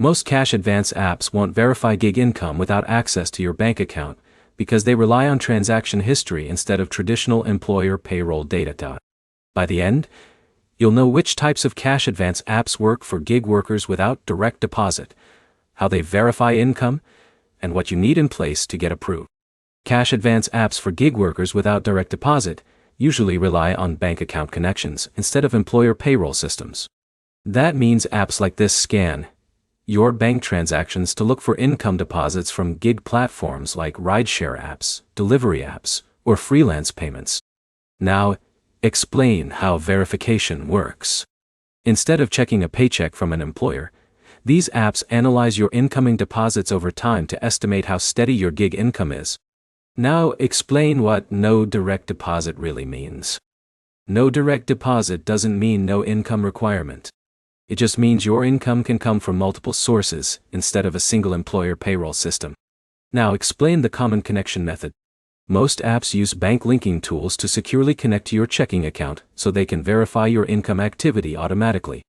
Most cash advance apps won't verify gig income without access to your bank account because they rely on transaction history instead of traditional employer payroll data. By the end, you'll know which types of cash advance apps work for gig workers without direct deposit, how they verify income, and what you need in place to get approved. Cash advance apps for gig workers without direct deposit usually rely on bank account connections instead of employer payroll systems. That means apps like this scan your bank transactions to look for income deposits from gig platforms like rideshare apps, delivery apps, or freelance payments. Now, explain how verification works. Instead of checking a paycheck from an employer, these apps analyze your incoming deposits over time to estimate how steady your gig income is. Now, explain what no direct deposit really means. No direct deposit doesn't mean no income requirement. It just means your income can come from multiple sources instead of a single employer payroll system. Now, explain the common connection method. Most apps use bank linking tools to securely connect to your checking account so they can verify your income activity automatically.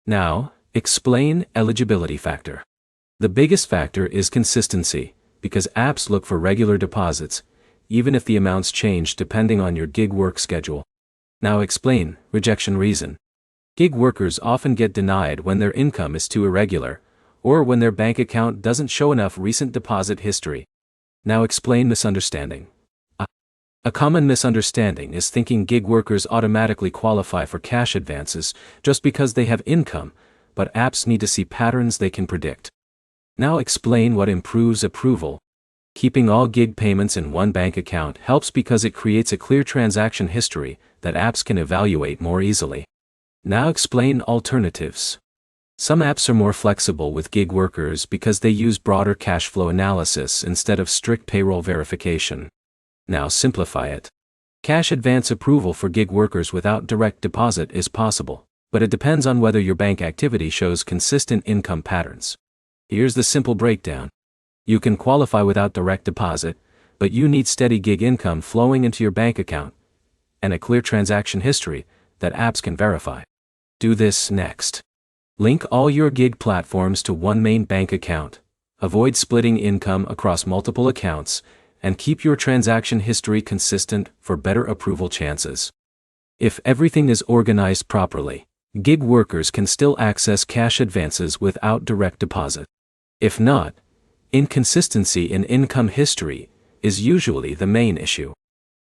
Now, explain eligibility factor. The biggest factor is consistency, because apps look for regular deposits, even if the amounts change depending on your gig work schedule. Now explain rejection reason. Gig workers often get denied when their income is too irregular, or when their bank account doesn't show enough recent deposit history. Now explain misunderstanding. A common misunderstanding is thinking gig workers automatically qualify for cash advances just because they have income, but apps need to see patterns they can predict. Now explain what improves approval. Keeping all gig payments in one bank account helps because it creates a clear transaction history that apps can evaluate more easily. Now explain alternatives. Some apps are more flexible with gig workers because they use broader cash flow analysis instead of strict payroll verification. Now simplify it. Cash advance approval for gig workers without direct deposit is possible, but it depends on whether your bank activity shows consistent income patterns. Here's the simple breakdown. You can qualify without direct deposit, but you need steady gig income flowing into your bank account and a clear transaction history that apps can verify. Do this next. Link all your gig platforms to one main bank account. Avoid splitting income across multiple accounts, and keep your transaction history consistent for better approval chances. If everything is organized properly, gig workers can still access cash advances without direct deposit. If not, inconsistency in income history is usually the main issue.